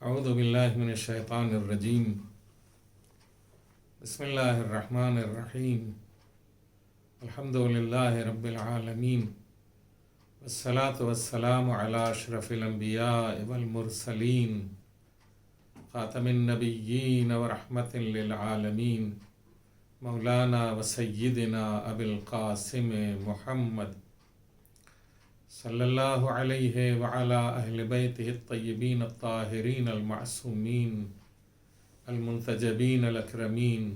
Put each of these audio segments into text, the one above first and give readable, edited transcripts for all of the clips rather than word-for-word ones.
اعوذ باللہ من الشیطان الرجیم بسم اللہ الرحمن الرحیم الحمد للہ رب العالمین والصلاة والسلام علی اشرف الانبیاء والمرسلین خاتم النبیین ورحمت للعالمین مولانا وسیدنا ابی القاسم محمد صلی اللہ علیہ وعلی اہل بیتہ الطیبین الطاہرین المعصومین المنتجبین الاکرمین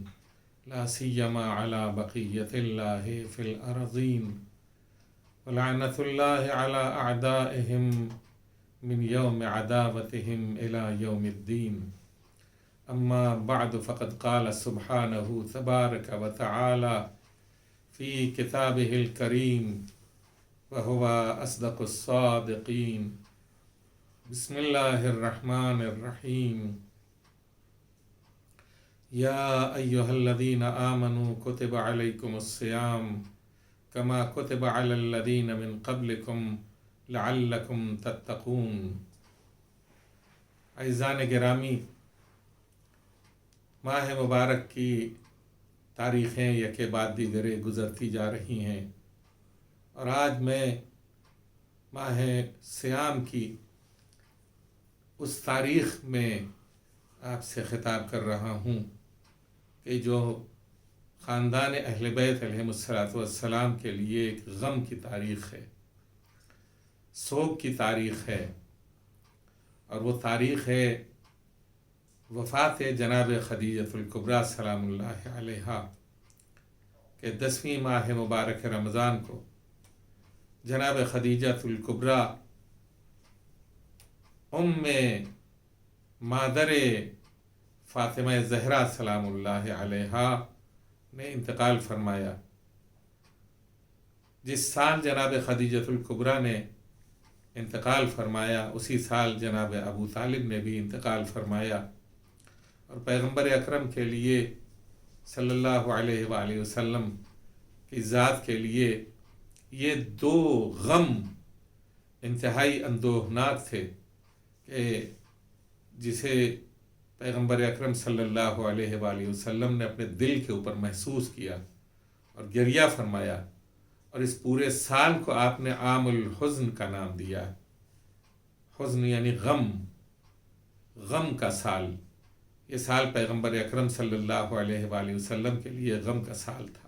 لا سیما علی بقیت اللہ فی الارضین ولعنۃ اللہ علی اعدائہم من یوم عداوتہم الی یوم الدین اما بعد فقد قال سبحانہ تبارک وتعالی فی کتابہ الکریم وهو أصدق الصادقين بسم الله الرحمن الرحيم يا أيها الذين آمنوا كتب عليكم الصيام كما كتب على الذين من قبلكم لعلكم تتقون عزیزان گرامی، ماہ مبارک کی تاریخیں یکے بعد دیگرے گزرتی جا رہی ہیں، اور آج میں ماہ صیام کی اس تاریخ میں آپ سے خطاب کر رہا ہوں کہ جو خاندان اہل بیت علیہم السلام کے لیے ایک غم کی تاریخ ہے، سوگ کی تاریخ ہے، اور وہ تاریخ ہے وفات جناب خدیجۃ الکبریٰ سلام اللہ علیہا کہ 10ویں ماہ مبارک رمضان کو جناب خدیجۃ الکبریٰ مادر فاطمہ زہرا سلام اللہ علیہا نے انتقال فرمایا۔ جس سال جناب خدیجۃ الکبریٰ نے انتقال فرمایا اسی سال جناب ابو طالب نے بھی انتقال فرمایا، اور پیغمبر اکرم کے لیے صلی اللہ علیہ وآلہ وسلم کی ذات کے لیے یہ دو غم انتہائی اندوہناک تھے کہ جسے پیغمبر اکرم صلی اللہ علیہ وآلہ وسلم نے اپنے دل کے اوپر محسوس کیا اور گریہ فرمایا، اور اس پورے سال کو آپ نے عام الحزن کا نام دیا۔ حزن یعنی غم، غم کا سال۔ یہ سال پیغمبر اکرم صلی اللہ علیہ وآلہ وسلم کے لیے غم کا سال تھا۔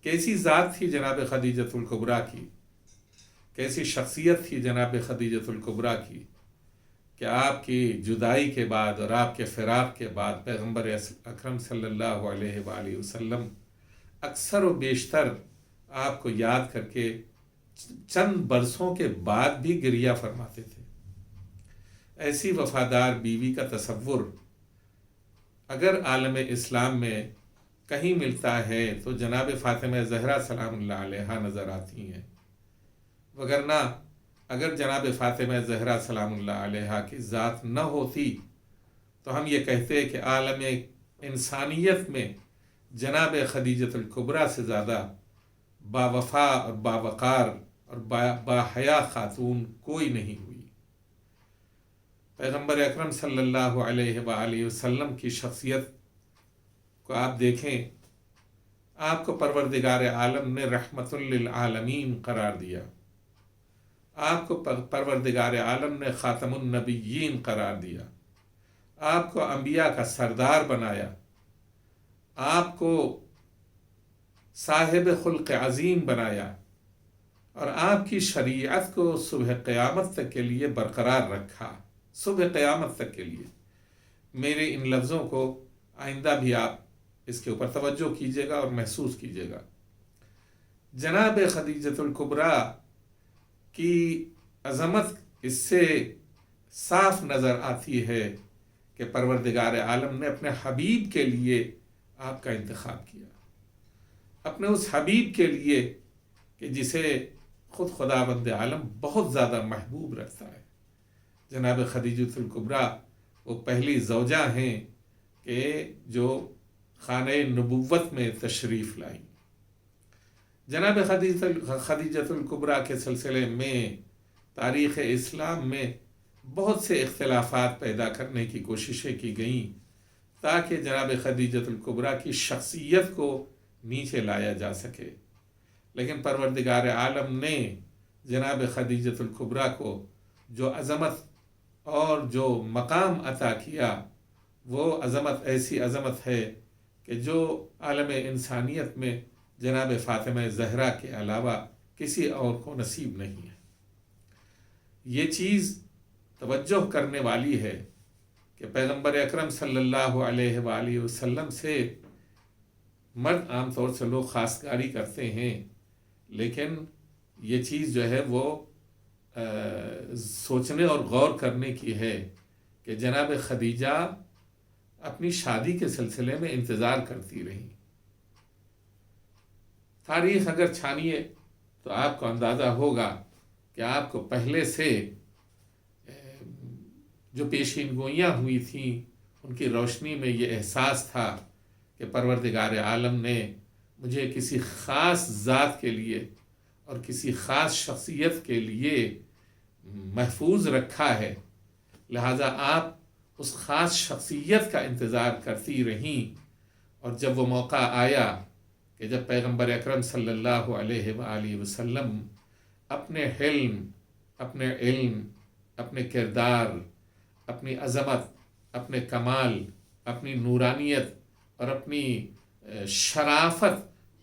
کیسی ذات تھی جناب خدیجۃ الکبریٰ کی، کیسی شخصیت تھی جناب خدیجۃ الکبریٰ کی کہ آپ کی جدائی کے بعد اور آپ کے فراق کے بعد پیغمبر اکرم صلی اللہ علیہ وآلہ وسلم اکثر و بیشتر آپ کو یاد کر کے چند برسوں کے بعد بھی گریہ فرماتے تھے۔ ایسی وفادار بیوی کا تصور اگر عالم اسلام میں کہیں ملتا ہے تو جناب فاطمہ زہرا سلام اللہ علیہا نظر آتی ہیں، وگرنہ اگر جناب فاطمہ زہرا سلام اللہ علیہا کی ذات نہ ہوتی تو ہم یہ کہتے کہ عالم انسانیت میں جناب خدیجۃ الکبریٰ سے زیادہ باوفا اور باوقار اور باحیا خاتون کوئی نہیں ہوئی۔ پیغمبر اکرم صلی اللہ علیہ وآلہ وسلم کی شخصیت کو آپ دیکھیں، آپ کو پروردگار عالم نے رحمت للعالمین قرار دیا، آپ کو پروردگار عالم نے خاتم النبیین قرار دیا، آپ کو انبیاء کا سردار بنایا، آپ کو صاحب خلق عظیم بنایا، اور آپ کی شریعت کو صبح قیامت تک کے لیے برقرار رکھا، صبح قیامت تک کے لیے۔ میرے ان لفظوں کو آئندہ بھی آپ اس کے اوپر توجہ کیجیے گا اور محسوس کیجیے گا۔ جناب خدیجۃ الکبریٰ کی عظمت اس سے صاف نظر آتی ہے کہ پروردگار عالم نے اپنے حبیب کے لیے آپ کا انتخاب کیا، اپنے اس حبیب کے لیے کہ جسے خود خداوند عالم بہت زیادہ محبوب رکھتا ہے۔ جناب خدیجۃ الکبریٰ وہ پہلی زوجہ ہیں کہ جو خانہ نبوت میں تشریف لائی۔ جناب خدیجۃ الکبریٰ کے سلسلے میں تاریخ اسلام میں بہت سے اختلافات پیدا کرنے کی کوششیں کی گئیں تاکہ جناب خدیجۃ الکبریٰ کی شخصیت کو نیچے لایا جا سکے، لیکن پروردگار عالم نے جناب خدیجۃ الکبریٰ کو جو عظمت اور جو مقام عطا کیا، وہ عظمت ایسی عظمت ہے کہ جو عالم انسانیت میں جناب فاطمہ زہرا کے علاوہ کسی اور کو نصیب نہیں ہے۔ یہ چیز توجہ کرنے والی ہے کہ پیغمبر اکرم صلی اللہ علیہ وآلہ وسلم سے مرد عام طور سے لوگ خواستگاری کرتے ہیں، لیکن یہ چیز جو ہے وہ سوچنے اور غور کرنے کی ہے کہ جناب خدیجہ اپنی شادی کے سلسلے میں انتظار کرتی رہیں۔ تاریخ اگر چھانیے تو آپ کو اندازہ ہوگا کہ آپ کو پہلے سے جو پیشین گوئیاں ہوئی تھیں ان کی روشنی میں یہ احساس تھا کہ پروردگار عالم نے مجھے کسی خاص ذات کے لیے اور کسی خاص شخصیت کے لیے محفوظ رکھا ہے، لہٰذا آپ اس خاص شخصیت کا انتظار کرتی رہیں۔ اور جب وہ موقع آیا کہ جب پیغمبر اکرم صلی اللہ علیہ وآلہ وسلم اپنے حلم، اپنے علم، اپنے کردار، اپنی عظمت، اپنے کمال، اپنی نورانیت اور اپنی شرافت،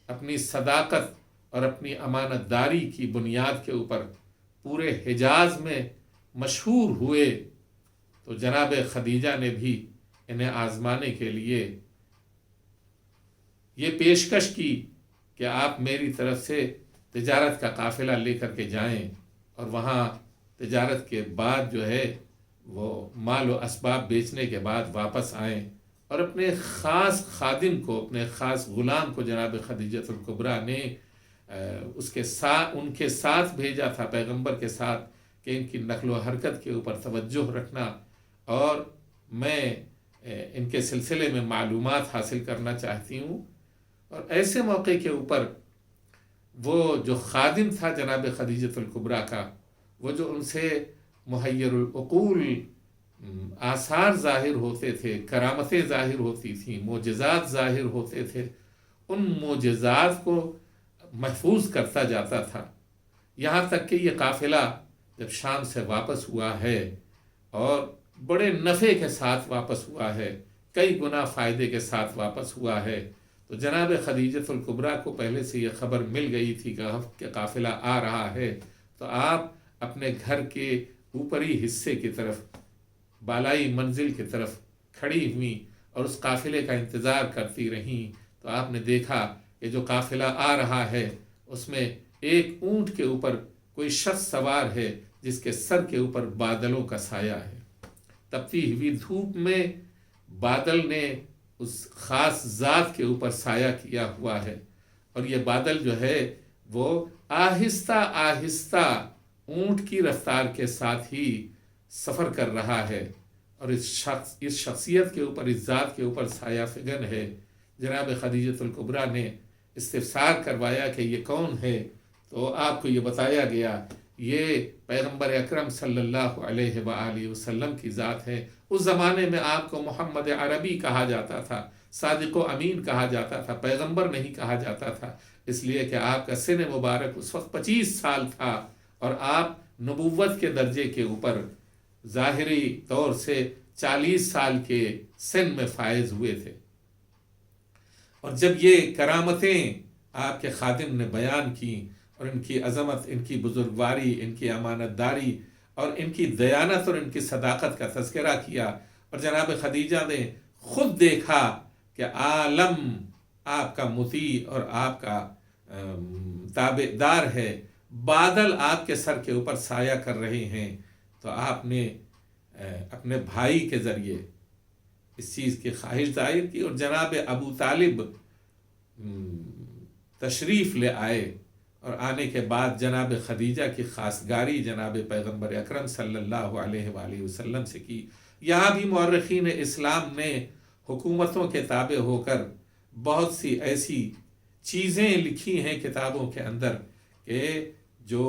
اپنی صداقت اور اپنی امانت داری کی بنیاد کے اوپر پورے حجاز میں مشہور ہوئے، تو جناب خدیجہ نے بھی انہیں آزمانے کے لیے یہ پیشکش کی کہ آپ میری طرف سے تجارت کا قافلہ لے کر کے جائیں اور وہاں تجارت کے بعد جو ہے وہ مال و اسباب بیچنے کے بعد واپس آئیں، اور اپنے خاص خادم کو، اپنے خاص غلام کو جناب خدیجۃ الکبریٰ نے ان کے ساتھ بھیجا تھا، پیغمبر کے ساتھ، کہ ان کی نقل و حرکت کے اوپر توجہ رکھنا اور میں ان کے سلسلے میں معلومات حاصل کرنا چاہتی ہوں۔ اور ایسے موقع کے اوپر وہ جو خادم تھا جناب خدیجۃ الکبریٰ کا، وہ جو ان سے محیر العقول آثار ظاہر ہوتے تھے، کرامتیں ظاہر ہوتی تھیں، معجزات ظاہر ہوتے تھے، ان معجزات کو محفوظ کرتا جاتا تھا، یہاں تک کہ یہ قافلہ جب شام سے واپس ہوا ہے اور بڑے نفع کے ساتھ واپس ہوا ہے، کئی گنا فائدے کے ساتھ واپس ہوا ہے، تو جناب خدیجۃ الکبریٰ کو پہلے سے یہ خبر مل گئی تھی کہ قافلہ آ رہا ہے، تو آپ اپنے گھر کے اوپری حصے کی طرف، بالائی منزل کی طرف کھڑی ہوئیں اور اس قافلے کا انتظار کرتی رہیں۔ تو آپ نے دیکھا کہ جو قافلہ آ رہا ہے اس میں ایک اونٹ کے اوپر کوئی شخص سوار ہے جس کے سر کے اوپر بادلوں کا سایہ ہے۔ تپتی ہوئی دھوپ میں بادل نے اس خاص ذات کے اوپر سایہ کیا ہوا ہے، اور یہ بادل جو ہے وہ آہستہ آہستہ اونٹ کی رفتار کے ساتھ ہی سفر کر رہا ہے، اور اس شخصیت کے اوپر، اس ذات کے اوپر سایہ فگن ہے۔ جناب خدیجۃ الکبریٰ نے استفسار کروایا کہ یہ کون ہے، تو آپ کو یہ بتایا گیا یہ پیغمبر اکرم صلی اللہ علیہ وآلہ وسلم کی ذات ہے۔ اس زمانے میں آپ کو محمد عربی کہا جاتا تھا، صادق و امین کہا جاتا تھا، پیغمبر نہیں کہا جاتا تھا، اس لیے کہ آپ کا سن مبارک اس وقت 25 سال تھا، اور آپ نبوت کے درجے کے اوپر ظاہری طور سے 40 سال کے سن میں فائز ہوئے تھے۔ اور جب یہ کرامتیں آپ کے خادم نے بیان کی اور ان کی عظمت، ان کی بزرگواری، ان کی امانت داری اور ان کی دیانت اور ان کی صداقت کا تذکرہ کیا، اور جناب خدیجہ نے خود دیکھا کہ عالم آپ کا مطیع اور آپ کا تابعدار ہے، بادل آپ کے سر کے اوپر سایہ کر رہے ہیں، تو آپ نے اپنے بھائی کے ذریعے اس چیز کی خواہش ظاہر کی، اور جناب ابو طالب تشریف لے آئے، اور آنے کے بعد جناب خدیجہ کی خواستگاری جناب پیغمبر اکرم صلی اللہ علیہ وآلہ وسلم سے کی۔ یہاں بھی مورخین اسلام نے حکومتوں کے تابع ہو کر بہت سی ایسی چیزیں لکھی ہیں کتابوں کے اندر کہ جو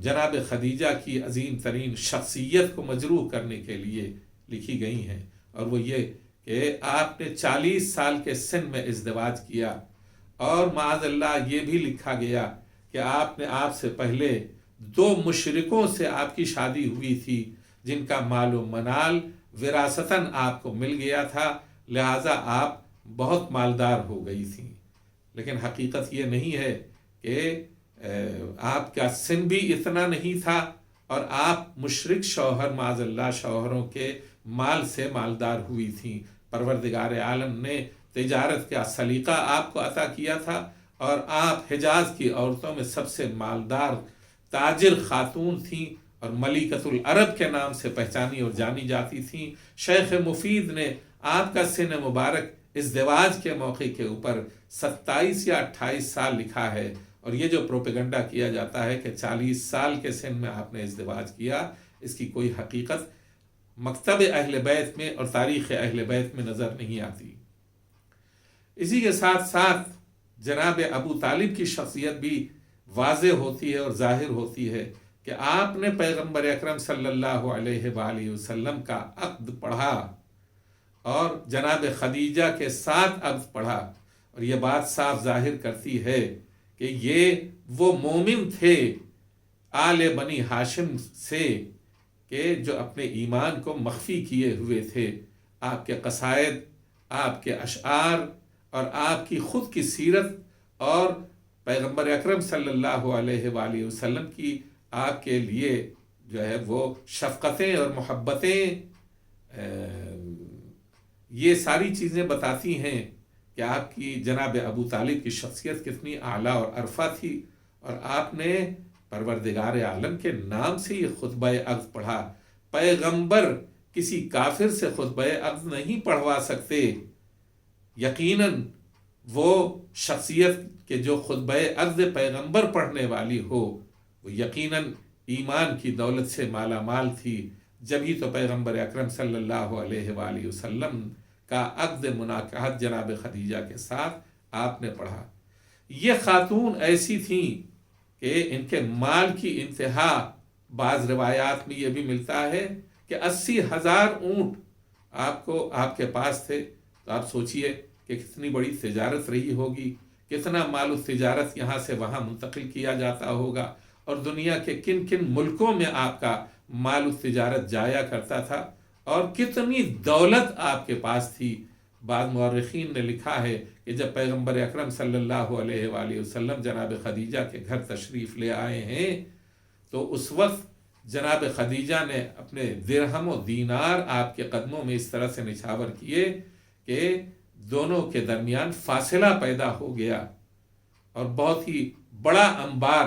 جناب خدیجہ کی عظیم ترین شخصیت کو مجروح کرنے کے لیے لکھی گئی ہیں، اور وہ یہ کہ آپ نے 40 سال کے سن میں ازدواج کیا، اور معاذ اللہ یہ بھی لکھا گیا کہ آپ نے آپ سے پہلے 2 مشرکوں سے آپ کی شادی ہوئی تھی جن کا مال و منال وراثتاً آپ کو مل گیا تھا، لہٰذا آپ بہت مالدار ہو گئی تھیں۔ لیکن حقیقت یہ نہیں ہے کہ آپ کا سن بھی اتنا نہیں تھا، اور آپ مشرک شوہر معاذ اللہ شوہروں کے مال سے مالدار ہوئی تھیں۔ پروردگار عالم نے تجارت کا سلیقہ آپ کو عطا کیا تھا، اور آپ حجاز کی عورتوں میں سب سے مالدار تاجر خاتون تھیں، اور ملکۃ العرب کے نام سے پہچانی اور جانی جاتی تھیں۔ شیخ مفید نے آپ کا سن مبارک ازدواج کے موقع کے اوپر 27 یا 28 سال لکھا ہے، اور یہ جو پروپیگنڈا کیا جاتا ہے کہ 40 سال کے سن میں آپ نے ازدواج کیا، اس کی کوئی حقیقت مکتب اہل بیت میں اور تاریخ اہل بیت میں نظر نہیں آتی۔ اسی کے ساتھ ساتھ جناب ابو طالب کی شخصیت بھی واضح ہوتی ہے اور ظاہر ہوتی ہے کہ آپ نے پیغمبر اکرم صلی اللہ علیہ وآلہ وسلم کا عقد پڑھا اور جناب خدیجہ کے ساتھ عقد پڑھا، اور یہ بات صاف ظاہر کرتی ہے کہ یہ وہ مومن تھے آل بنی ہاشم سے کہ جو اپنے ایمان کو مخفی کیے ہوئے تھے۔ آپ کے قصائد، آپ کے اشعار اور آپ کی خود کی سیرت اور پیغمبر اکرم صلی اللہ علیہ وآلہ وسلم کی آپ کے لیے جو ہے وہ شفقتیں اور محبتیں، یہ ساری چیزیں بتاتی ہیں کہ آپ کی جناب ابو طالب کی شخصیت کتنی اعلیٰ اور عرفہ تھی، اور آپ نے پروردگار عالم کے نام سے یہ خطبہ عقد پڑھا۔ پیغمبر کسی کافر سے خطبہ عقد نہیں پڑھوا سکتے، یقیناً وہ شخصیت کہ جو خطبہ عقد پیغمبر پڑھنے والی ہو وہ یقیناً ایمان کی دولت سے مالا مال تھی، جبھی تو پیغمبر اکرم صلی اللہ علیہ وآلہ وسلم کا عقد مناکحت جناب خدیجہ کے ساتھ آپ نے پڑھا۔ یہ خاتون ایسی تھیں کہ ان کے مال کی انتہا، بعض روایات میں یہ بھی ملتا ہے کہ 80,000 اونٹ آپ کے پاس تھے، تو آپ سوچئے کہ کتنی بڑی تجارت رہی ہوگی، کتنا مال و تجارت یہاں سے وہاں منتقل کیا جاتا ہوگا، اور دنیا کے کن کن ملکوں میں آپ کا مال و تجارت جایا کرتا تھا، اور کتنی دولت آپ کے پاس تھی۔ بعض مورخین نے لکھا ہے کہ جب پیغمبر اکرم صلی اللہ علیہ وآلہ وسلم جناب خدیجہ کے گھر تشریف لے آئے ہیں تو اس وقت جناب خدیجہ نے اپنے درہم و دینار آپ کے قدموں میں اس طرح سے نچھاور کیے کہ دونوں کے درمیان فاصلہ پیدا ہو گیا، اور بہت ہی بڑا انبار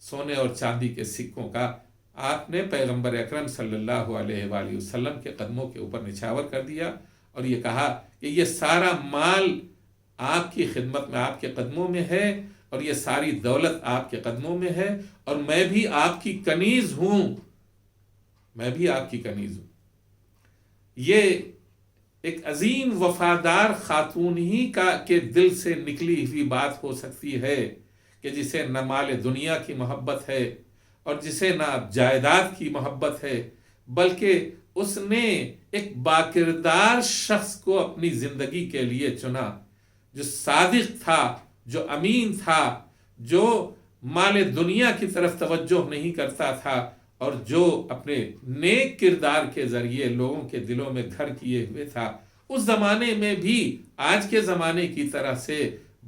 سونے اور چاندی کے سکوں کا آپ نے پیغمبر اکرم صلی اللہ علیہ وآلہ وسلم کے قدموں کے اوپر نچھاور کر دیا، اور یہ کہا کہ یہ سارا مال آپ کی خدمت میں آپ کے قدموں میں ہے، اور یہ ساری دولت آپ کے قدموں میں ہے، اور میں بھی آپ کی کنیز ہوں، میں بھی آپ کی کنیز ہوں۔ یہ ایک عظیم وفادار خاتون ہی کے دل سے نکلی ہوئی بات ہو سکتی ہے کہ جسے نہ مال دنیا کی محبت ہے اور جسے نہ جائیداد کی محبت ہے، بلکہ اس نے ایک باکردار شخص کو اپنی زندگی کے لیے چنا، جو صادق تھا، جو امین تھا، جو مال دنیا کی طرف توجہ نہیں کرتا تھا، اور جو اپنے نیک کردار کے ذریعے لوگوں کے دلوں میں گھر کیے ہوئے تھا۔ اس زمانے میں بھی آج کے زمانے کی طرح سے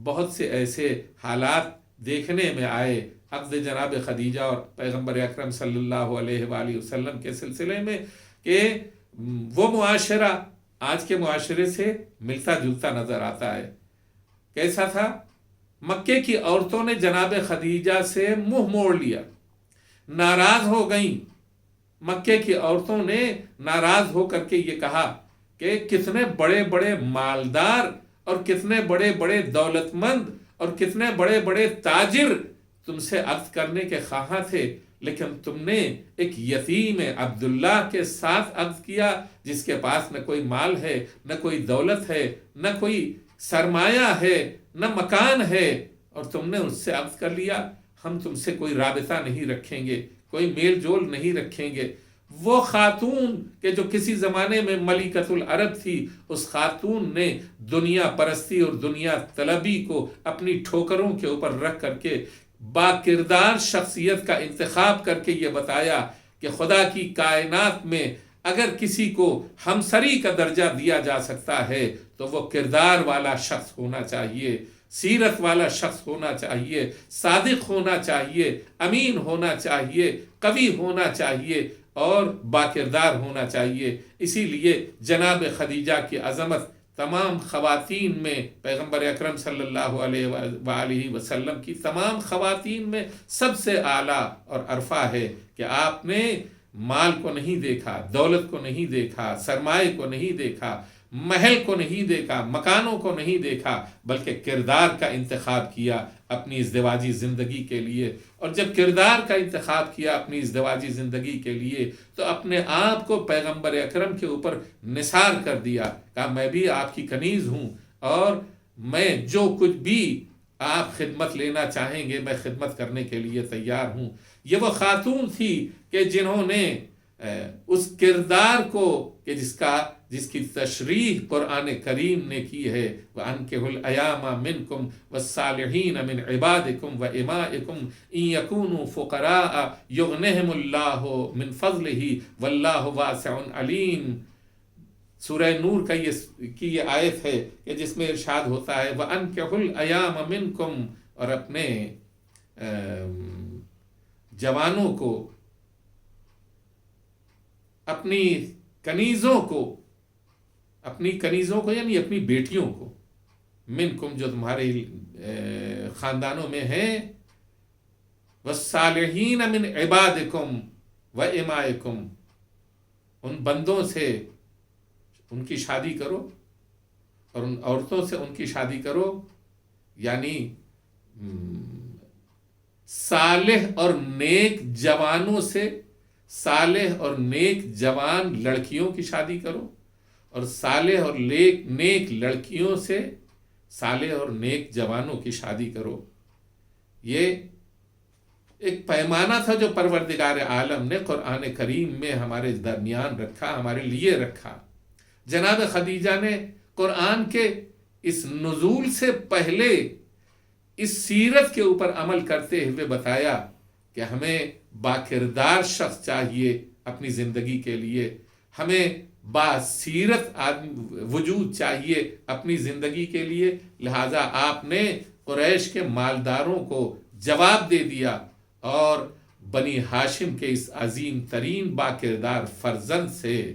بہت سے ایسے حالات دیکھنے میں آئے عقد جناب خدیجہ اور پیغمبر اکرم صلی اللہ علیہ وآلہ وسلم کے سلسلے میں کہ وہ معاشرہ آج کے معاشرے سے ملتا جلتا نظر آتا ہے۔ کیسا تھا؟ مکے کی عورتوں نے جناب خدیجہ سے منہ موڑ لیا، ناراض ہو گئیں۔ مکے کی عورتوں نے ناراض ہو کر کے یہ کہا کہ کتنے بڑے بڑے مالدار اور کتنے بڑے بڑے دولت مند اور کتنے بڑے بڑے تاجر تم سے عقد کرنے کے خواہاں تھے، لیکن تم نے ایک یتیم عبداللہ کے ساتھ عقد کیا جس کے پاس نہ کوئی مال ہے، نہ کوئی دولت ہے، نہ کوئی سرمایہ ہے، نہ مکان ہے، اور تم نے اس سے عقد کر لیا۔ ہم تم سے کوئی رابطہ نہیں رکھیں گے، کوئی میل جول نہیں رکھیں گے۔ وہ خاتون کہ جو کسی زمانے میں ملکۃ العرب تھی، اس خاتون نے دنیا پرستی اور دنیا طلبی کو اپنی ٹھوکروں کے اوپر رکھ کر کے با کردار شخصیت کا انتخاب کر کے یہ بتایا کہ خدا کی کائنات میں اگر کسی کو ہمسری کا درجہ دیا جا سکتا ہے تو وہ کردار والا شخص ہونا چاہیے، سیرت والا شخص ہونا چاہیے، صادق ہونا چاہیے، امین ہونا چاہیے، قوی ہونا چاہیے اور باکردار ہونا چاہیے۔ اسی لیے جناب خدیجہ کی عظمت تمام خواتین میں، پیغمبر اکرم صلی اللہ علیہ وآلہ وسلم کی تمام خواتین میں سب سے اعلیٰ اور عرفہ ہے کہ آپ نے مال کو نہیں دیکھا، دولت کو نہیں دیکھا، سرمایہ کو نہیں دیکھا، محل کو نہیں دیکھا، مکانوں کو نہیں دیکھا، بلکہ کردار کا انتخاب کیا اپنی ازدواجی زندگی کے لیے۔ اور جب کردار کا انتخاب کیا اپنی ازدواجی زندگی کے لیے تو اپنے آپ کو پیغمبر اکرم کے اوپر نثار کر دیا، کہا میں بھی آپ کی کنیز ہوں اور میں جو کچھ بھی آپ خدمت لینا چاہیں گے میں خدمت کرنے کے لیے تیار ہوں۔ یہ وہ خاتون تھی کہ جنہوں نے اس کردار کو کہ جس کی تشریح قرآن کریم نے کی ہے، وَأَنكِحُوا الْأَيَامَ مِنْكُمْ وَالصَّالِحِينَ مِنْ عِبَادِكُمْ وَإِمَائِكُمْ إِنْ يَكُونُوا فُقَرَاءَ يُغْنِهِمُ اللَّهُ مِنْ فَضْلِهِ وَاللَّهُ وَاسِعٌ عَلِيمٌ۔ سورہ نور کی یہ آیت ہے کہ جس میں ارشاد ہوتا ہے وَأَنكِحُوا الْأَيَامَ مِنْكُمْ، اور اپنے جوانوں کو، اپنی کنیزوں کو یعنی اپنی بیٹیوں کو، منکم جو تمہارے خاندانوں میں ہیں، والصالحین من عبادکم و امائکم، ان بندوں سے ان کی شادی کرو اور ان عورتوں سے ان کی شادی کرو، یعنی صالح اور نیک جوانوں سے، صالح اور نیک جوان لڑکیوں کی شادی کرو، اور صالح اور نیک لڑکیوں سے صالح اور نیک جوانوں کی شادی کرو۔ یہ ایک پیمانہ تھا جو پروردگار عالم نے قرآن کریم میں ہمارے درمیان رکھا، ہمارے لیے رکھا۔ جناب خدیجہ نے قرآن کے اس نزول سے پہلے اس سیرت کے اوپر عمل کرتے ہوئے بتایا کہ ہمیں باکردار شخص چاہیے اپنی زندگی کے لیے، ہمیں باسیرت وجود چاہیے اپنی زندگی کے لیے، لہٰذا آپ نے قریش کے مالداروں کو جواب دے دیا اور بنی ہاشم کے اس عظیم ترین باکردار فرزند سے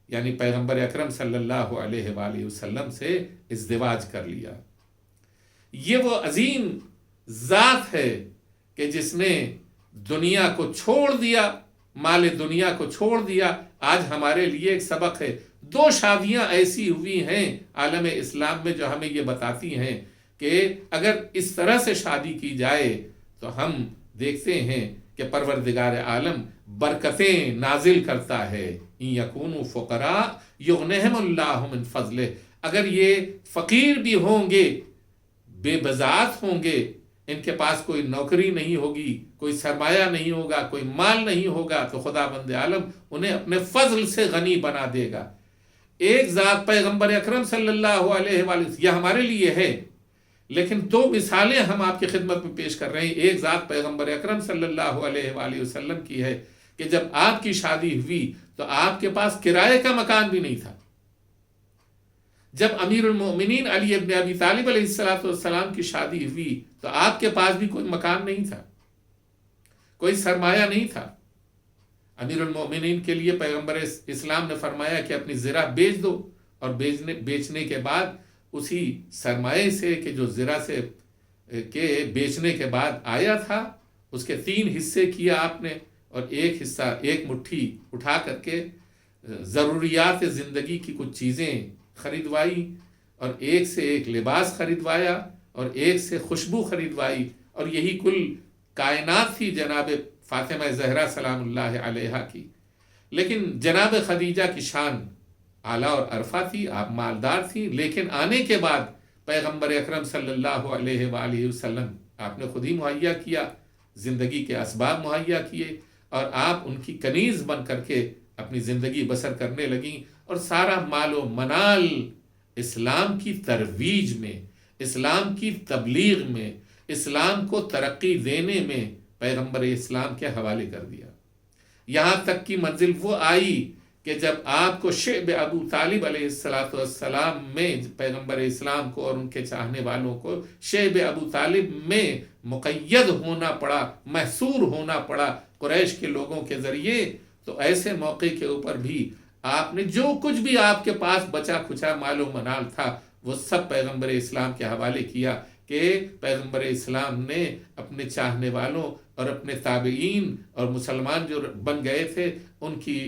یعنی پیغمبر اکرم صلی اللہ علیہ وآلہ وسلم سے ازدواج کر لیا۔ یہ وہ عظیم ذات ہے کہ جس نے دنیا کو چھوڑ دیا، مال دنیا کو چھوڑ دیا۔ آج ہمارے لیے ایک سبق ہے، 2 شادیاں ایسی ہوئی ہیں عالم اسلام میں جو ہمیں یہ بتاتی ہیں کہ اگر اس طرح سے شادی کی جائے تو ہم دیکھتے ہیں کہ پروردگار عالم برکتیں نازل کرتا ہے۔ ان یکونوا فقراء یغنہم اللہ من فضلہ، اگر یہ فقیر بھی ہوں گے، بے بضاعت ہوں گے، ان کے پاس کوئی نوکری نہیں ہوگی، کوئی سرمایہ نہیں ہوگا، کوئی مال نہیں ہوگا، تو خدا بند عالم انہیں اپنے فضل سے غنی بنا دے گا۔ ایک ذات پیغمبر اکرم صلی اللہ علیہ وآلہ یہ ہمارے لیے ہے، لیکن 2 مثالیں ہم آپ کی خدمت میں پیش کر رہے ہیں۔ ایک ذات پیغمبر اکرم صلی اللہ علیہ وآلہ وسلم کی ہے کہ جب آپ کی شادی ہوئی تو آپ کے پاس کرائے کا مکان بھی نہیں تھا۔ جب امیر المؤمنین علی ابن ابی طالب علیہ السلام کی شادی ہوئی تو آپ کے پاس بھی کوئی مکان نہیں تھا، کوئی سرمایہ نہیں تھا۔ امیر المؤمنین کے لیے پیغمبر اسلام نے فرمایا کہ اپنی زرہ بیچ دو، اور بیچنے کے بعد اسی سرمایہ سے کہ جو زرہ سے کے بیچنے کے بعد آیا تھا اس کے 3 حصے کیا آپ نے، اور ایک حصہ، ایک مٹھی اٹھا کر کے ضروریات زندگی کی کچھ چیزیں خریدوائی، اور ایک سے ایک لباس خریدوایا، اور ایک سے خوشبو خریدوائی، اور یہی کل کائنات تھی جناب فاطمہ زہرا سلام اللہ علیہا کی۔ لیکن جناب خدیجہ کی شان اعلیٰ اور عرفہ تھی، آپ مالدار تھی، لیکن آنے کے بعد پیغمبر اکرم صلی اللہ علیہ وآلہ وسلم آپ نے خود ہی مہیا کیا، زندگی کے اسباب مہیا کیے، اور آپ ان کی کنیز بن کر کے اپنی زندگی بسر کرنے لگیں، اور سارا مال و منال اسلام کی ترویج میں، اسلام کی تبلیغ میں، اسلام کو ترقی دینے میں پیغمبر اسلام کے حوالے کر دیا۔ یہاں تک کی منزل وہ آئی کہ جب آپ کو شعب ابو طالب علیہ السلام میں پیغمبر اسلام کو اور ان کے چاہنے والوں کو شعب ابو طالب میں مقید ہونا پڑا، محصور ہونا پڑا قریش کے لوگوں کے ذریعے، تو ایسے موقع کے اوپر بھی آپ نے جو کچھ بھی آپ کے پاس بچا کھچا مال و منال تھا وہ سب پیغمبر اسلام کے حوالے کیا، کہ پیغمبر اسلام نے اپنے چاہنے والوں اور اپنے تابعین اور مسلمان جو بن گئے تھے ان کی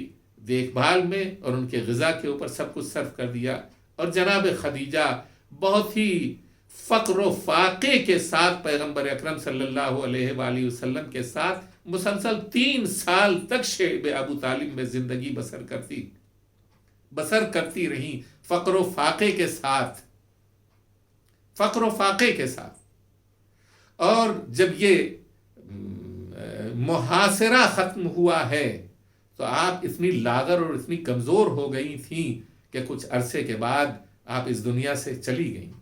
دیکھ بھال میں اور ان کے غذا کے اوپر سب کچھ صرف کر دیا۔ اور جناب خدیجہ بہت ہی فقر و فاقے کے ساتھ پیغمبر اکرم صلی اللہ علیہ وآلہ وسلم کے ساتھ مسلسل 3 سال تک شعب ابو طالب میں زندگی بسر کرتی رہیں، فقر و فاقے کے ساتھ، فقر و فاقے کے ساتھ۔ اور جب یہ محاصرہ ختم ہوا ہے تو آپ اتنی لاغر اور اتنی کمزور ہو گئی تھیں کہ کچھ عرصے کے بعد آپ اس دنیا سے چلی گئیں،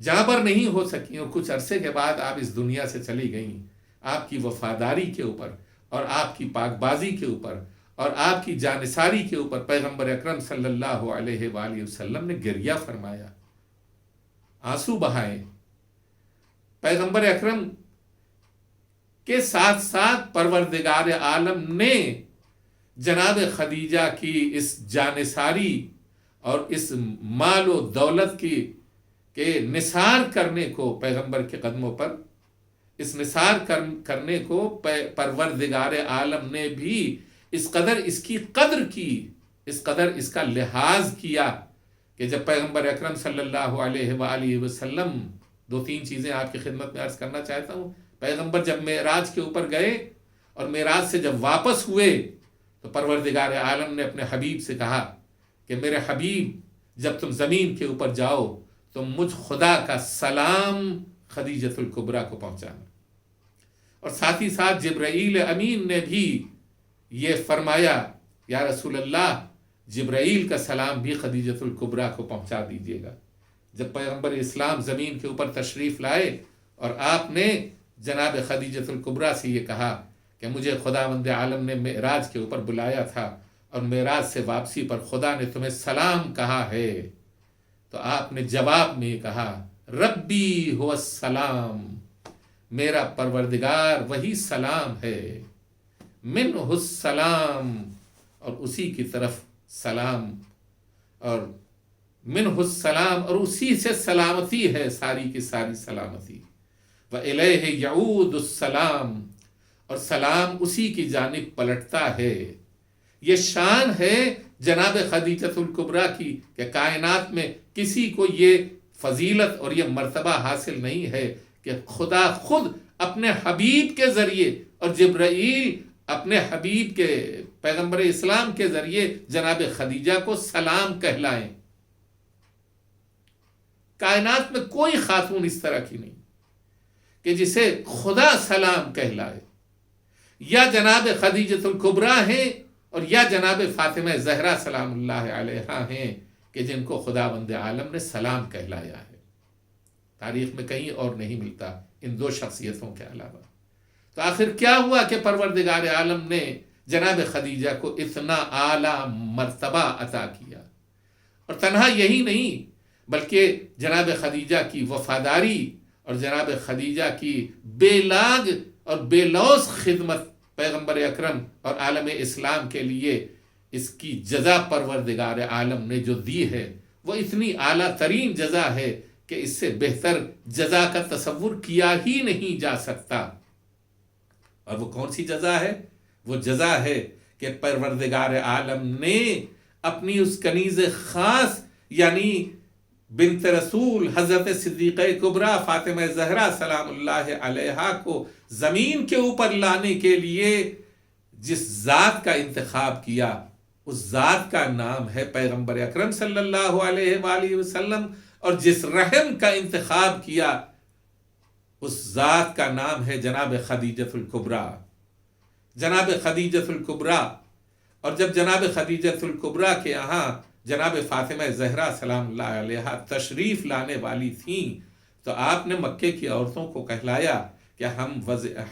جانبر نہیں ہو سکیں، اور کچھ عرصے کے بعد آپ اس دنیا سے چلی گئیں۔ آپ کی وفاداری کے اوپر اور آپ کی پاک بازی کے اوپر اور آپ کی جانثاری کے اوپر پیغمبر اکرم صلی اللہ علیہ وآلہ وسلم نے گریہ فرمایا، آنسو بہائے۔ پیغمبر اکرم کے ساتھ ساتھ پروردگار عالم نے جناب خدیجہ کی اس جانثاری اور اس مال و دولت کے نثار کرنے کو پیغمبر کے قدموں پر، اس نثار کرنے کو پروردگار عالم نے بھی اس قدر اس کی قدر کی، اس قدر اس کا لحاظ کیا کہ جب پیغمبر اکرم صلی اللہ علیہ وآلہ وسلم 2-3 چیزیں آپ کی خدمت میں عرض کرنا چاہتا ہوں۔ پیغمبر جب معراج کے اوپر گئے اور معراج سے جب واپس ہوئے تو پروردگار عالم نے اپنے حبیب سے کہا کہ میرے حبیب جب تم زمین کے اوپر جاؤ تو مجھ خدا کا سلام خدیجۃ الکبریٰ کو پہنچانا۔ اور ساتھ ہی ساتھ جبرائیل امین نے بھی یہ فرمایا، یا رسول اللہ جبرائیل کا سلام بھی خدیجۃ الکبریٰ کو پہنچا دیجیے گا۔ جب پیغمبر اسلام زمین کے اوپر تشریف لائے اور آپ نے جناب خدیجۃ الکبریٰ سے یہ کہا کہ مجھے خداوند عالم نے معراج کے اوپر بلایا تھا اور معراج سے واپسی پر خدا نے تمہیں سلام کہا ہے، تو آپ نے جواب میں کہا ربی هو السلام، میرا پروردگار وہی سلام ہے، منہ السلام، اور اسی کی طرف سلام، اور منہ السلام، اور اسی سے سلامتی ہے، ساری کی ساری سلامتی، وَإِلَيْهِ يَعُودُ السلام، اور سلام اسی کی جانب پلٹتا ہے۔ یہ شان ہے جناب خدیجۃ الکبریٰ کی کہ کائنات میں کسی کو یہ فضیلت اور یہ مرتبہ حاصل نہیں ہے کہ خدا خود اپنے حبیب کے ذریعے اور جبرائیل اپنے حبیب کے پیغمبر اسلام کے ذریعے جناب خدیجہ کو سلام کہلائیں۔ کائنات میں کوئی خاتون اس طرح کی نہیں کہ جسے خدا سلام کہلائے، یا جناب خدیجۃ الکبریٰ ہیں اور یا جناب فاطمہ زہرا سلام اللہ علیہا ہیں کہ جن کو خداوند عالم نے سلام کہلایا ہے۔ تاریخ میں کہیں اور نہیں ملتا ان 2 شخصیتوں کے علاوہ۔ تو آخر کیا ہوا کہ پروردگار عالم نے جناب خدیجہ کو اتنا اعلیٰ مرتبہ عطا کیا، اور تنہا یہی نہیں بلکہ جناب خدیجہ کی وفاداری اور جناب خدیجہ کی بے لاگ اور بے لوث خدمت پیغمبر اکرم اور عالم اسلام کے لیے اس کی جزا پروردگار عالم نے جو دی ہے وہ اتنی اعلیٰ ترین جزا ہے کہ اس سے بہتر جزا کا تصور کیا ہی نہیں جا سکتا۔ اور وہ کون سی جزا ہے؟ وہ جزا ہے کہ پروردگار عالم نے اپنی اس کنیز خاص یعنی بنت رسول حضرت صدیقہ کبریٰ فاطمہ زہرا سلام اللہ علیہا کو زمین کے اوپر لانے کے لیے جس ذات کا انتخاب کیا اس ذات کا نام ہے پیغمبر اکرم صلی اللہ علیہ وآلہ وسلم، اور جس رحم کا انتخاب کیا اس ذات کا نام ہے جناب خدیجۃ الکبریٰ، جناب خدیجۃ الکبریٰ۔ اور جب جناب خدیجۃ الکبریٰ کے یہاں جناب فاطمہ زہرا سلام اللہ علیہا تشریف لانے والی تھیں تو آپ نے مکے کی عورتوں کو کہلایا کہ ہم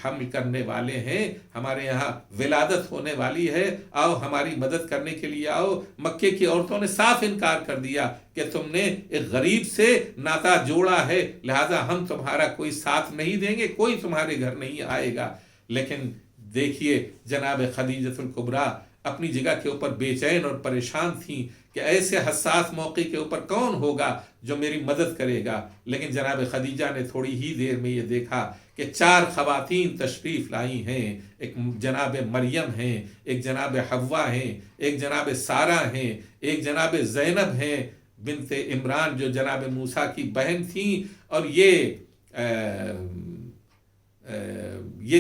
حمل کرنے والے ہیں، ہمارے یہاں ولادت ہونے والی ہے، آؤ ہماری مدد کرنے کے لیے آؤ۔ مکے کی عورتوں نے صاف انکار کر دیا کہ تم نے ایک غریب سے ناتا جوڑا ہے، لہذا ہم تمہارا کوئی ساتھ نہیں دیں گے، کوئی تمہارے گھر نہیں آئے گا۔ لیکن دیکھیے جناب خدیجۃ الکبریٰ اپنی جگہ کے اوپر بے چین اور پریشان تھیں کہ ایسے حساس موقع کے اوپر کون ہوگا جو میری مدد کرے گا۔ لیکن جناب خدیجہ نے تھوڑی ہی دیر میں یہ دیکھا کہ 4 خواتین تشریف لائی ہیں، ایک جناب مریم ہیں، ایک جناب حوا ہیں، ایک جناب سارہ ہیں، ایک جناب زینب ہیں بنت عمران جو جناب موسیٰ کی بہن تھیں، اور یہ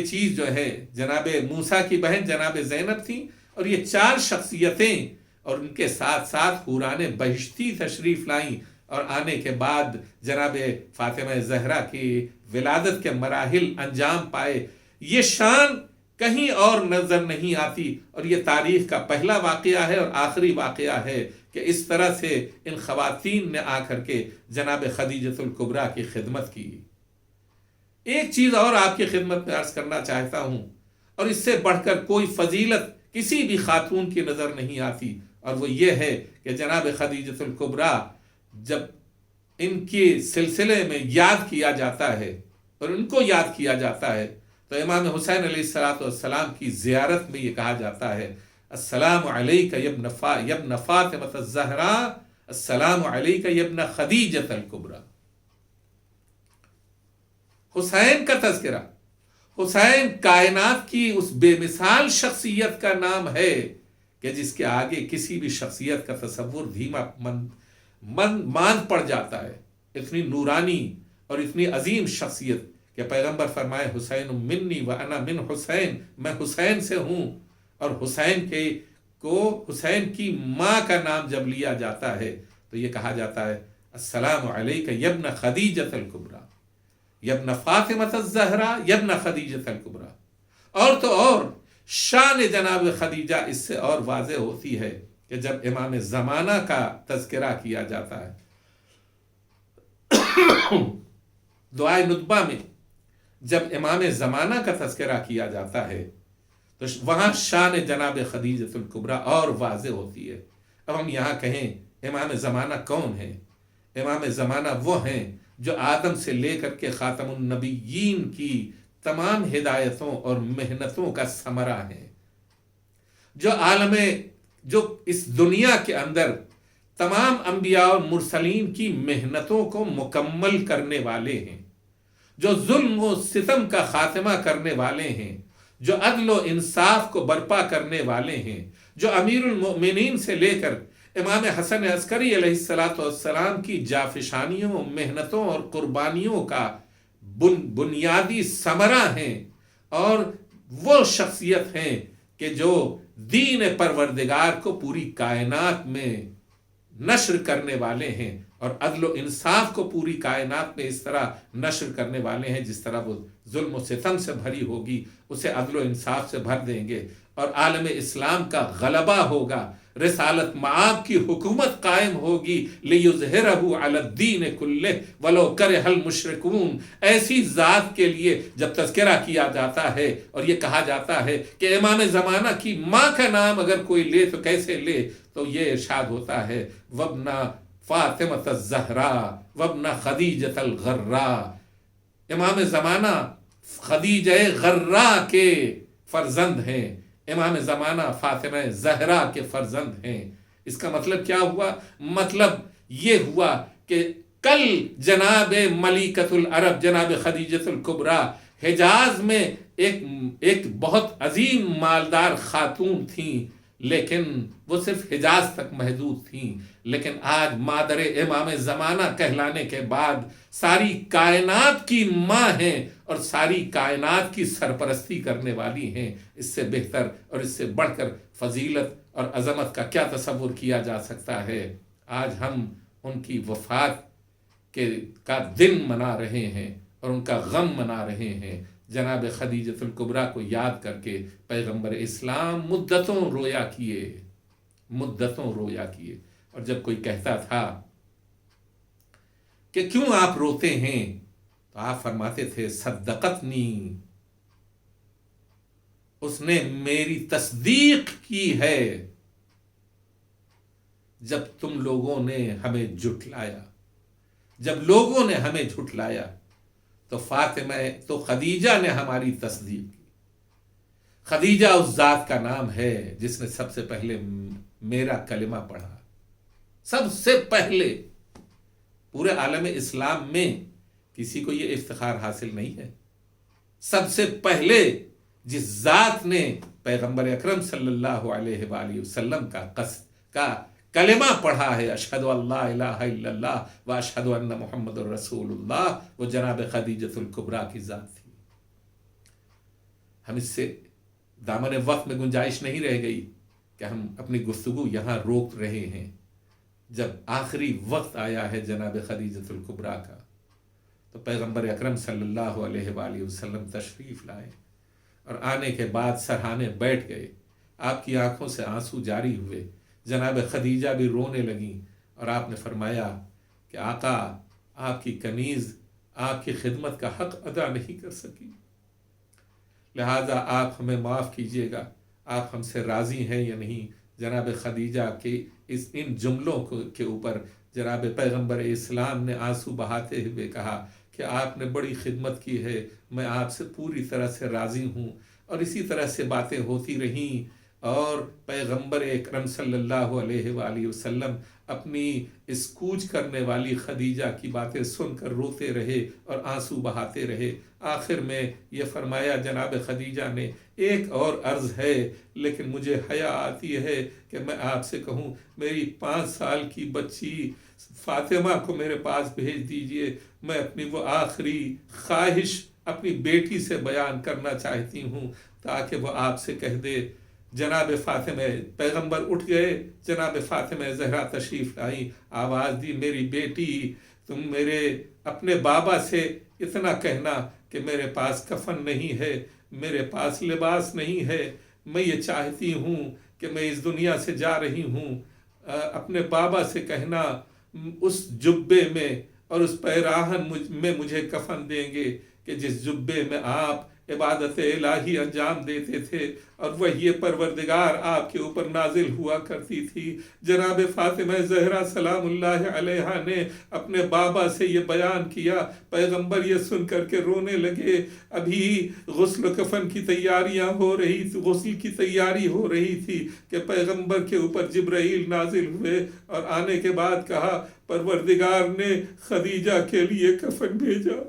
چیز جو ہے جناب موسیٰ کی بہن جناب زینب تھیں، اور یہ 4 شخصیتیں اور ان کے ساتھ ساتھ حوران بہشتی تشریف لائیں، اور آنے کے بعد جناب فاطمہ زہرا کی ولادت کے مراحل انجام پائے۔ یہ شان کہیں اور نظر نہیں آتی، اور یہ تاریخ کا پہلا واقعہ ہے اور آخری واقعہ ہے کہ اس طرح سے ان خواتین نے آ کر کے جناب خدیجۃ الکبریٰ کی خدمت کی۔ ایک چیز اور آپ کی خدمت میں عرض کرنا چاہتا ہوں، اور اس سے بڑھ کر کوئی فضیلت کسی بھی خاتون کی نظر نہیں آتی، اور وہ یہ ہے کہ جناب خدیجۃ الکبریٰ جب ان کے سلسلے میں یاد کیا جاتا ہے اور ان کو یاد کیا جاتا ہے تو امام حسین علیہ السلام کی زیارت میں یہ کہا جاتا ہے السلام علیک یا ابن فاطمہ الزہراء، السلام علیک یا ابن خدیجۃ الکبریٰ۔ حسین کا تذکرہ، حسین کائنات کی اس بے مثال شخصیت کا نام ہے کہ جس کے آگے کسی بھی شخصیت کا تصور دھیما ماند پڑ جاتا ہے۔ اتنی نورانی اور اتنی عظیم شخصیت کہ پیغمبر فرمائے حسین منی و انا من حسین، میں حسین سے ہوں، اور حسین کی ماں کا نام جب لیا جاتا ہے تو یہ کہا جاتا ہے السلام علیک یا ابن خدیجۃ الکبریٰ یا ابن فاطمہ الزہراء یا ابن خدیجۃ الکبریٰ۔ اور تو اور شان جناب خدیجہ اس سے اور واضح ہوتی ہے کہ جب امام زمانہ کا تذکرہ کیا جاتا ہے دعائے ندبہ میں جب امام زمانہ کا تذکرہ کیا جاتا ہے تو وہاں شان جناب خدیجۃ الکبریٰ اور واضح ہوتی ہے۔ اب ہم یہاں کہیں امام زمانہ کون ہے؟ امام زمانہ وہ ہیں جو آدم سے لے کر کے خاتم النبیین کی تمام ہدایتوں اور محنتوں کا ثمرہ ہیں، جو اس دنیا کے اندر تمام انبیاء اور مرسلین کی محنتوں کو مکمل کرنے والے ہیں، جو ظلم و ستم کا خاتمہ کرنے والے ہیں، جو عدل و انصاف کو برپا کرنے والے ہیں، جو امیر المؤمنین سے لے کر امام حسن عسکری علیہ السلام کی جافشانیوں، محنتوں اور قربانیوں کا بنیادی ثمرہ ہیں، اور وہ شخصیت ہیں کہ جو دین پروردگار کو پوری کائنات میں نشر کرنے والے ہیں، اور عدل و انصاف کو پوری کائنات میں اس طرح نشر کرنے والے ہیں جس طرح وہ ظلم و ستم سے بھری ہوگی اسے عدل و انصاف سے بھر دیں گے، اور عالم اسلام کا غلبہ ہوگا، رسالت مآب کی حکومت قائم ہوگی، لِيُظْهِرَهُ عَلَى الدِّينِ كُلِّهِ وَلَوْ كَرِهَ الْمُشْرِكُونَ۔ ایسی ذات کے لیے جب تذکرہ کیا جاتا ہے اور یہ کہا جاتا ہے کہ امام زمانہ کی ماں کا نام اگر کوئی لے تو کیسے لے، تو یہ ارشاد ہوتا ہے وَابْنَ فاطمة الزہراء وَابْنَ خدیجۃ الغراء۔ امام زمانہ خدیجہ غراء کے فرزند ہیں، امام زمانہ فاطمہ زہرا کے فرزند ہیں۔ اس کا مطلب کیا ہوا؟ مطلب یہ ہوا کہ کل جناب ملکۃ العرب جناب خدیجۃ الکبریٰ حجاز میں ایک بہت عظیم مالدار خاتون تھیں، لیکن وہ صرف حجاز تک محدود تھیں، لیکن آج مادر امام زمانہ کہلانے کے بعد ساری کائنات کی ماں ہیں اور ساری کائنات کی سرپرستی کرنے والی ہیں۔ اس سے بہتر اور اس سے بڑھ کر فضیلت اور عظمت کا کیا تصور کیا جا سکتا ہے؟ آج ہم ان کی وفات کا دن منا رہے ہیں، اور ان کا غم منا رہے ہیں، جناب خدیجۃ الکبریٰ کو یاد کر کے پیغمبر اسلام مدتوں رویا کیے۔ اور جب کوئی کہتا تھا کہ کیوں آپ روتے ہیں، تو آپ فرماتے تھے صدقتنی، اس نے میری تصدیق کی ہے جب تم لوگوں نے ہمیں جھٹلایا، جب لوگوں نے ہمیں جھٹلایا تو خدیجہ نے ہماری تصدیق کی۔ خدیجہ اس ذات کا نام ہے جس نے سب سے پہلے میرا کلمہ پڑھا، سب سے پہلے۔ پورے عالم اسلام میں کسی کو یہ افتخار حاصل نہیں ہے۔ سب سے پہلے جس ذات نے پیغمبر اکرم صلی اللہ علیہ وآلہ وسلم کا کلمہ پڑھا ہے، اشہد ان لا الہ الا اللہ و اشہد ان محمد رسول اللہ، وہ جناب خدیجۃ الکبریٰ کی ذات تھی۔ ہم اس سے دامن وقت میں گنجائش نہیں رہ گئی کہ ہم اپنی گفتگو یہاں روک رہے ہیں۔ جب آخری وقت آیا ہے جناب خدیجۃ الکبریٰ کا، تو پیغمبر اکرم صلی اللہ علیہ وآلہ وسلم تشریف لائے اور آنے کے بعد سرہانے بیٹھ گئے۔ آپ کی آنکھوں سے آنسو جاری ہوئے، جناب خدیجہ بھی رونے لگیں، اور آپ نے فرمایا کہ آقا، آپ کی کنیز آپ کی خدمت کا حق ادا نہیں کر سکی، لہذا آپ ہمیں معاف کیجیے گا، آپ ہم سے راضی ہیں یا نہیں؟ جناب خدیجہ کے ان جملوں کے اوپر جناب پیغمبر اسلام نے آنسو بہاتے ہوئے کہا کہ آپ نے بڑی خدمت کی ہے، میں آپ سے پوری طرح سے راضی ہوں۔ اور اسی طرح سے باتیں ہوتی رہیں، اور پیغمبر اکرم صلی اللہ علیہ وآلہ وسلم اپنی اس کوچ کرنے والی خدیجہ کی باتیں سن کر روتے رہے اور آنسو بہاتے رہے۔ آخر میں یہ فرمایا جناب خدیجہ نے، ایک اور عرض ہے لیکن مجھے حیا آتی ہے کہ میں آپ سے کہوں، میری 5 سال کی بچی فاطمہ کو میرے پاس بھیج دیجئے، میں اپنی وہ آخری خواہش اپنی بیٹی سے بیان کرنا چاہتی ہوں، تاکہ وہ آپ سے کہہ دے۔ جناب فاطمہ، پیغمبر اٹھ گئے، جناب فاطمہ زہرا تشریف لائی، آواز دی، میری بیٹی، تم میرے اپنے بابا سے اتنا کہنا کہ میرے پاس کفن نہیں ہے، میرے پاس لباس نہیں ہے، میں یہ چاہتی ہوں کہ میں اس دنیا سے جا رہی ہوں، اپنے بابا سے کہنا اس جبے میں اور اس پیراہن میں مجھے کفن دیں گے کہ جس جبے میں آپ عبادت الہی انجام دیتے تھے اور وحی پروردگار آپ کے اوپر نازل ہوا کرتی تھی۔ جناب فاطمہ زہرا سلام اللہ علیہا نے اپنے بابا سے یہ بیان کیا، پیغمبر یہ سن کر کے رونے لگے۔ ابھی غسل و کفن کی تیاریاں ہو رہی تھی، غسل کی تیاری ہو رہی تھی کہ پیغمبر کے اوپر جبرائیل نازل ہوئے اور آنے کے بعد کہا، پروردگار نے خدیجہ کے لیے کفن بھیجا،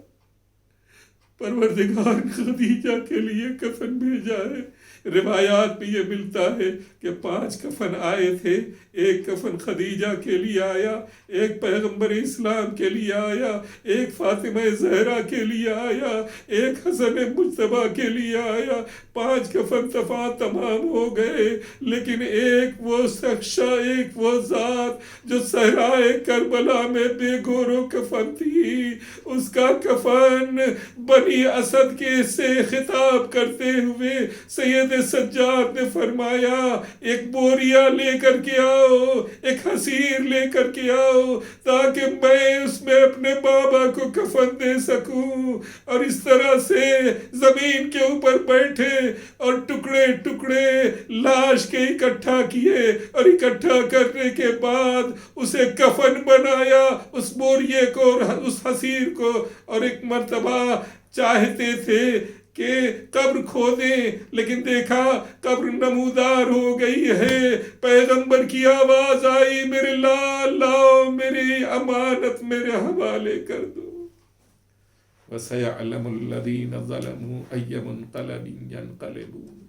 پروردگار نے خدیجہ کے لیے کفن بھیجا ہے۔ روایات میں یہ ملتا ہے کہ 5 کفن آئے تھے، ایک کفن خدیجہ کے لیے آیا، ایک پیغمبر اسلام کے لیے آیا، ایک فاطمہ زہرا کے لیے آیا، ایک حسن مجتبیٰ کے لیے آیا۔ 5 کفن تمام ہو گئے، لیکن ایک وہ شخص، ایک وہ ذات جو صحرائے کربلا میں بے گور و کفن تھی، اس کا کفن بنی اسد کے سے خطاب کرتے ہوئے سید سجاد نے فرمایا، ایک بوریا لے کر کے آؤ، ایک حصیر لے کر کے آؤ، تاکہ میں اس میں اپنے بابا کو کفن دے سکوں۔ اور اس طرح سے زمین کے اوپر بیٹھے اور ٹکڑے ٹکڑے لاش کے اکٹھا کیے، اور اکٹھا کرنے کے بعد اسے کفن بنایا، اس بوریے کو اور اس حصیر کو۔ اور ایک مرتبہ چاہتے تھے کہ قبر کھودیں، لیکن دیکھا قبر نمودار ہو گئی ہے۔ پیغمبر کی آواز آئی، میرے لاؤ، میری امانت میرے حوالے کر دو۔ وَسَيَعْلَمُ الَّذِينَ ظَلَمُوا أَيَّ مُنْقَلَبٍ يَنْقَلِبُونَ۔